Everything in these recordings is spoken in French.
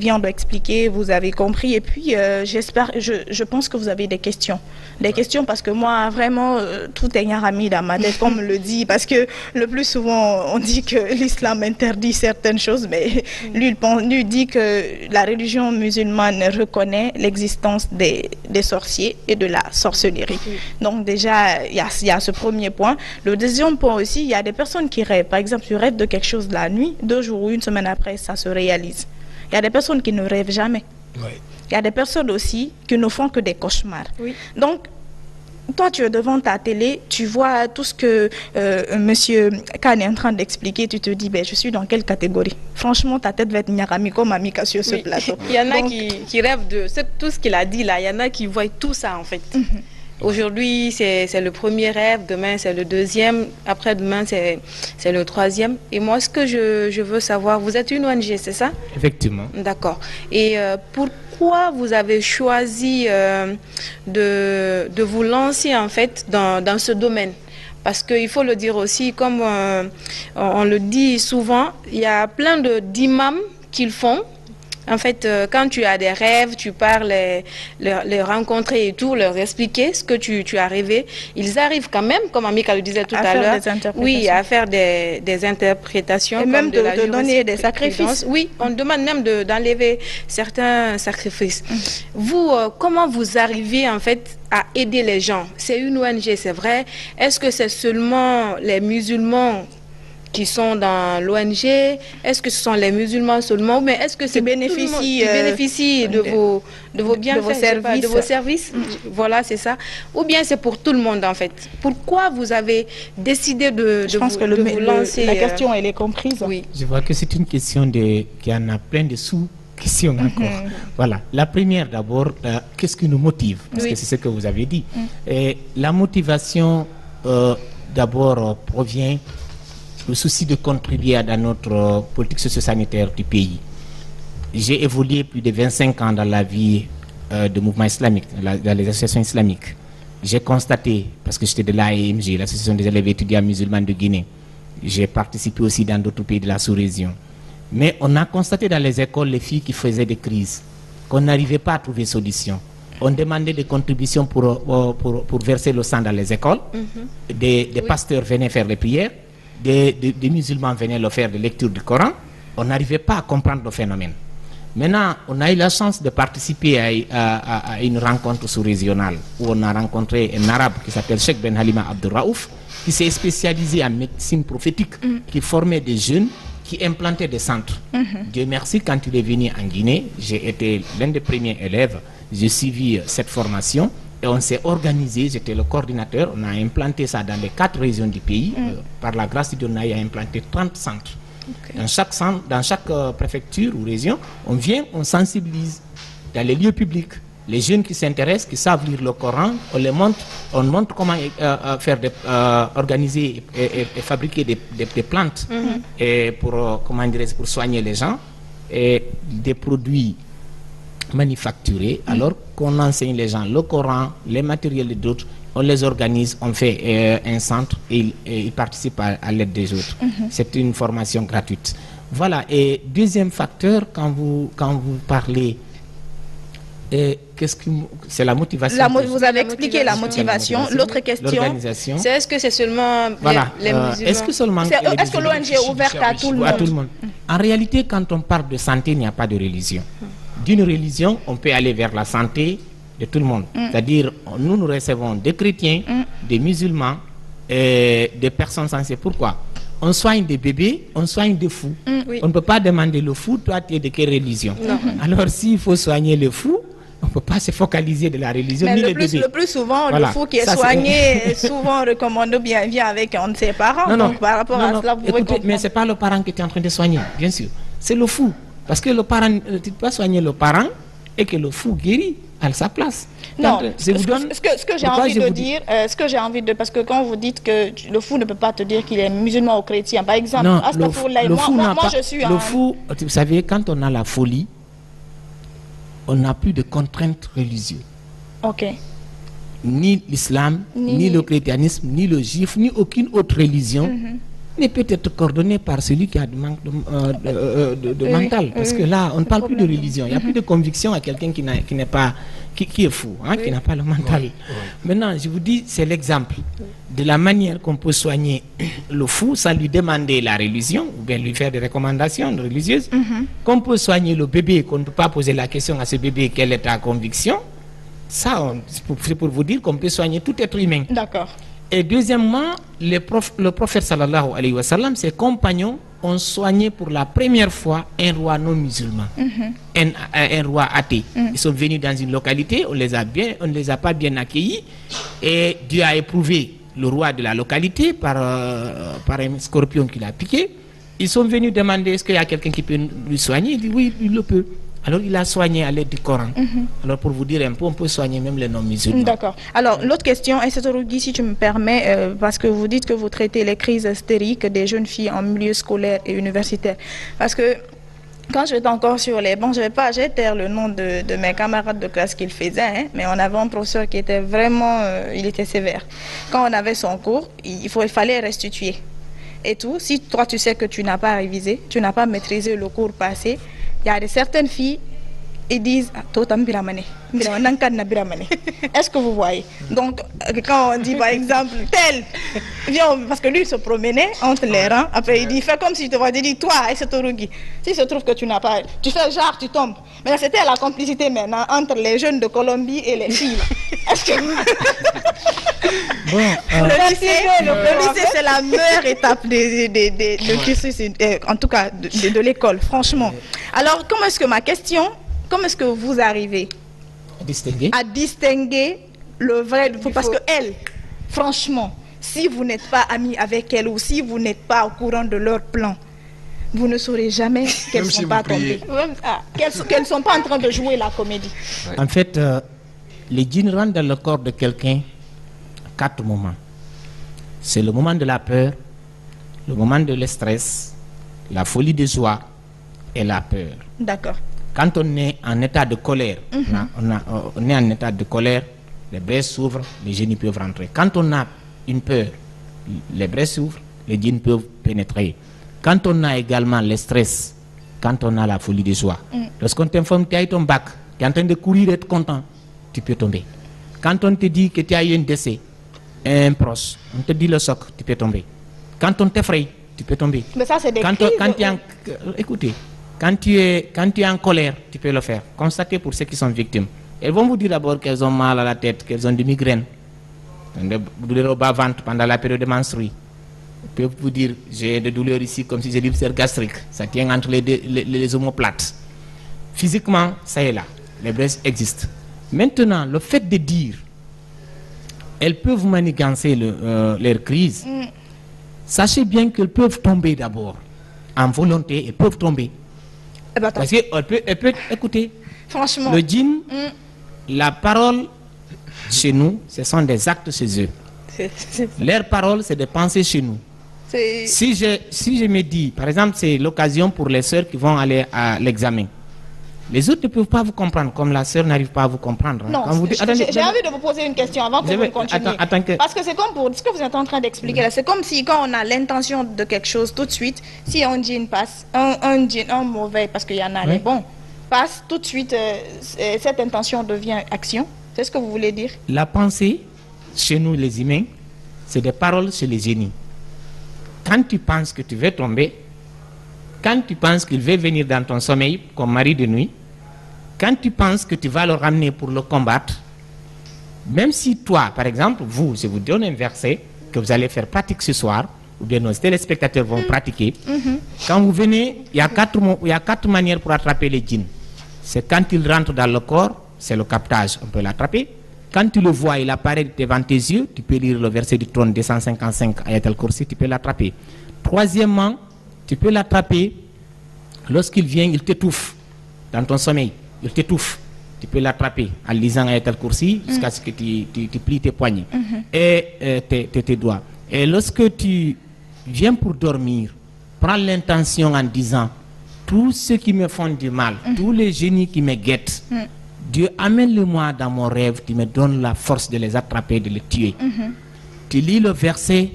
vient d'expliquer, vous avez compris. Et puis, je pense que vous avez des questions. Des questions parce que moi, vraiment, tout est Nyarami dans ma tête, comme on le dit. Parce que le plus souvent, on dit que l'islam interdit certaines choses, mais lui dit que la religion musulmane reconnaît l'existence des sorciers et de la sorcellerie. Donc déjà, il y a ce premier point. Le deuxième point aussi, il y a des personnes qui rêvent. Par exemple, tu rêves de quelque chose la nuit, 2 jours ou 1 semaine après, ça se réalise. Il y a des personnes qui ne rêvent jamais. Il y a des personnes aussi qui ne font que des cauchemars. Donc, toi, tu es devant ta télé, tu vois tout ce que Monsieur Khan est en train d'expliquer, tu te dis, ben, je suis dans quelle catégorie? Franchement, ta tête va être Nyarami comme Amika sur ce plateau. Il y en a qui rêvent de tout ce qu'il a dit là, il y en a qui voient tout ça en fait. Aujourd'hui, c'est le premier rêve, demain c'est le deuxième, après-demain c'est le troisième. Et moi, ce que je veux savoir, vous êtes une ONG, c'est ça? Effectivement. D'accord. Et pourquoi vous avez choisi de vous lancer en fait dans ce domaine? Parce qu'il faut le dire aussi, comme on le dit souvent, il y a plein d'imams qui le font. En fait, quand tu as des rêves, tu pars les rencontrer et tout, leur expliquer ce que tu as rêvé. Ils arrivent quand même, comme Amika le disait tout à l'heure, oui, à faire des interprétations. Et même de donner des sacrifices. Oui, on demande même d'enlever certains sacrifices. Vous, comment vous arrivez en fait à aider les gens? C'est une ONG, c'est vrai. Est-ce que c'est seulement les musulmans qui sont dans l'ONG? Est-ce que ce sont les musulmans seulement? Mais est-ce que c'est bénéficient de vos bienfaits, de vos services? Voilà, c'est ça. Ou bien c'est pour tout le monde en fait? Pourquoi vous avez décidé de vous lancer? La question, elle est comprise. Oui. Je vois que c'est une question qui en a plein de sous-questions encore. Voilà. La première d'abord, qu'est-ce qui nous motive? Parce que c'est ce que vous avez dit. Et la motivation d'abord provient le souci de contribuer à notre politique socio-sanitaire du pays. J'ai évolué plus de 25 ans dans la vie de mouvement islamique, dans les associations islamiques. J'ai constaté, parce que j'étais de l'AEMG, l'Association des élèves étudiants musulmans de Guinée, j'ai participé aussi dans d'autres pays de la sous-région. Mais on a constaté dans les écoles les filles qui faisaient des crises, qu'on n'arrivait pas à trouver solution. On demandait des contributions pour verser le sang dans les écoles. Des pasteurs venaient faire les prières. Des musulmans venaient leur faire des lectures du Coran. On n'arrivait pas à comprendre le phénomène. Maintenant, on a eu la chance de participer à une rencontre sous-régionale où on a rencontré un arabe qui s'appelle Cheikh Ben Halima Abdurraouf, qui s'est spécialisé en médecine prophétique, qui formait des jeunes, qui implantait des centres. Dieu merci, quand il est venu en Guinée, j'ai été l'un des premiers élèves, j'ai suivi cette formation. Et on s'est organisé, j'étais le coordinateur, on a implanté ça dans les 4 régions du pays. Par la grâce de Dieu, on a implanté 30 centres. Dans chaque préfecture ou région, on vient, on sensibilise dans les lieux publics. Les jeunes qui s'intéressent, qui savent lire le Coran, on montre comment organiser et fabriquer des plantes et pour soigner les gens, et des produits manufacturés, alors qu'on enseigne les gens le Coran, les matériels et d'autres, on les organise, on fait un centre et ils participent à l'aide des autres. C'est une formation gratuite. Voilà. Et deuxième facteur, quand vous parlez, c'est la motivation. Vous avez expliqué la motivation. L'autre question, c'est est-ce que c'est seulement les musulmans? Est-ce que l'ONG est ouverte à tout le monde? En réalité, quand on parle de santé, il n'y a pas de religion. D'une religion, on peut aller vers la santé de tout le monde. C'est-à-dire, nous recevons des chrétiens, des musulmans, des personnes sensées. Pourquoi? On soigne des bébés, on soigne des fous. On ne peut pas demander le fou, toi tu es de quelle religion? Alors s'il faut soigner le fou, on ne peut pas se focaliser de la religion. Mais ni le plus souvent, voilà. Le fou qui est soigné est souvent recommandé bien vient avec un de ses parents. Donc par rapport à cela, vous écoutez, mais ce n'est pas le parent que tu es en train de soigner, bien sûr. C'est le fou. Parce que le parent, tu ne peux pas soigner le parent et que le fou guérit à sa place. Non, ce que j'ai envie de dire, parce que quand vous dites que le fou ne peut pas te dire qu'il est musulman ou chrétien, par exemple, non, je suis le fou, vous savez, quand on a la folie, on n'a plus de contraintes religieuses. Ok. Ni l'islam, ni le chrétianisme, ni le juif, ni aucune autre religion ne peut être coordonné par celui qui a du manque de mental. Parce que là, on ne parle plus de religion. Il n'y a plus de conviction à quelqu'un qui n'est pas, qui est fou, hein, qui n'a pas le mental. Maintenant, je vous dis, c'est l'exemple de la manière qu'on peut soigner le fou sans lui demander la religion ou bien lui faire des recommandations religieuses. Qu'on peut soigner le bébé, qu'on ne peut pas poser la question à ce bébé quelle est ta conviction. Ça, c'est pour vous dire qu'on peut soigner tout être humain. D'accord. Et deuxièmement, le prophète sallallahu alayhi wa sallam, ses compagnons ont soigné pour la première fois un roi non musulman, un roi athée. Ils sont venus dans une localité, on ne les a pas bien accueillis, et Dieu a éprouvé le roi de la localité par un scorpion qui l'a piqué. Ils sont venus demander est-ce qu'il y a quelqu'un qui peut lui soigner. Il dit oui, il le peut. Alors il a soigné à l'aide du Coran. Alors pour vous dire un peu, on peut soigner même les non-musulmans. D'accord. Alors l'autre question, Rougui, si tu me permets, parce que vous dites que vous traitez les crises hystériques des jeunes filles en milieu scolaire et universitaire. Parce que quand j'étais encore sur les bancs, je vais taire le nom de mes camarades de classe qu'il faisait, hein, mais on avait un professeur qui était vraiment, il était sévère. Quand on avait son cours, il fallait restituer. Et tout, si toi tu sais que tu n'as pas révisé, tu n'as pas maîtrisé le cours passé, il y a certaines filles qui disent est-ce que vous voyez? Donc quand on dit par exemple tel, parce que lui il se promenait entre les rangs, après il dit fais comme si tu te vois, il dit toi Rougui, si se trouve que tu n'as pas, tu fais genre tu tombes. Mais c'était la complicité maintenant entre les jeunes de Colombie et les filles. Est-ce que le lycée c'est la meilleure étape en tout cas de l'école, franchement. Alors comment est-ce que vous arrivez à distinguer le vrai du faux? Parce que elle, franchement, si vous n'êtes pas ami avec elle ou si vous n'êtes pas au courant de leur plan, vous ne saurez jamais qu'elles ne sont pas tombées, qu'elles ne sont pas en train de jouer la comédie. En fait, les djinns rentrent dans le corps de quelqu'un 4 moments. C'est le moment de la peur, le moment de le stress, la folie de joie et la peur. D'accord. Quand on est en état de colère, on est en état de colère, les braises s'ouvrent, les génies peuvent rentrer. Quand on a une peur, les braises s'ouvrent, les djinns peuvent pénétrer. Quand on a également le stress, quand on a la folie de joie, lorsqu'on t'informe que tu as eu ton bac, tu es en train de courir et être content, tu peux tomber. Quand on te dit que tu as eu un décès, un proche, on te dit le choc, tu peux tomber. Quand on t'effraie, tu peux tomber. Mais ça, c'est des crises. Écoutez, quand tu es en colère, tu peux le faire. Constatez pour ceux qui sont victimes. Elles vont vous dire d'abord qu'elles ont mal à la tête, qu'elles ont des migraines, des douleurs au bas-ventre pendant la période de menstrues. Elles peuvent vous dire j'ai des douleurs ici comme si j'ai l'ulcère gastrique. Ça tient entre les omoplates. Physiquement, ça est là. Les braises existent. Maintenant, le fait de dire elles peuvent manigancer leur crise, sachez bien qu'elles peuvent tomber d'abord. En volonté, elles peuvent tomber. Parce qu'elles peuvent écouter. Franchement. Le djinn, la parole chez nous, ce sont des actes chez eux. Leur parole, c'est des pensées chez nous. Si je me dis, par exemple, c'est l'occasion pour les sœurs qui vont aller à l'examen. Les autres ne peuvent pas vous comprendre, comme la sœur n'arrive pas à vous comprendre. Non, j'ai envie de vous poser une question avant que vous continuiez. Parce que c'est comme pour ce que vous êtes en train d'expliquer. C'est comme si quand on a l'intention de quelque chose tout de suite, si un djinn passe, un mauvais, parce qu'il y en a les bons, passe, tout de suite, cette intention devient action. C'est ce que vous voulez dire? La pensée, chez nous les humains, c'est des paroles chez les génies. Quand tu penses que tu veux tomber, quand tu penses qu'il va venir dans ton sommeil comme mari de nuit, quand tu penses que tu vas le ramener pour le combattre, même si toi, par exemple, je vous donne un verset que vous allez faire pratique ce soir, ou bien nos téléspectateurs vont pratiquer, quand vous venez, il y a 4 manières pour attraper les djinns. C'est quand il rentre dans le corps, c'est le captage, on peut l'attraper. Quand tu le vois, il apparaît devant tes yeux, tu peux lire le verset du trône 255 Ayat al-Kursi, tu peux l'attraper. Troisièmement, tu peux l'attraper lorsqu'il vient, il t'étouffe dans ton sommeil, il t'étouffe. Tu peux l'attraper en lisant Ayat al-Kursi jusqu'à ce que tu plies tes poignets et tes doigts. Et lorsque tu viens pour dormir, prends l'intention en disant tous ceux qui me font du mal, tous les génies qui me guettent, Dieu amène-le-moi dans mon rêve, tu me donnes la force de les attraper, de les tuer. Tu lis le verset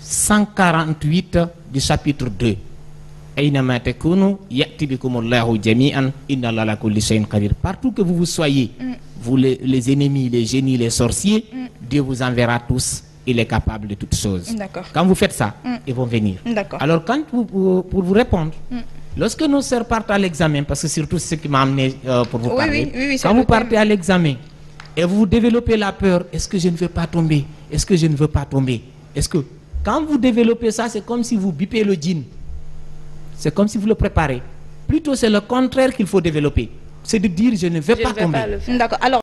148 du chapitre 2. Partout que vous soyez, vous les ennemis, les génies, les sorciers, Dieu vous enverra tous. Il est capable de toutes choses. Quand vous faites ça, ils vont venir. Alors, pour vous répondre, lorsque nos sœurs partent à l'examen, parce que surtout c'est ce qui m'a amené pour vous parler, quand vous partez à l'examen et vous développez la peur, est-ce que je ne veux pas tomber? Est-ce que je ne veux pas tomber? Est-ce que quand vous développez ça, c'est comme si vous bipez le djinn. C'est comme si vous le préparez. Plutôt, c'est le contraire qu'il faut développer. C'est de dire je ne veux pas tomber. D'accord. Alors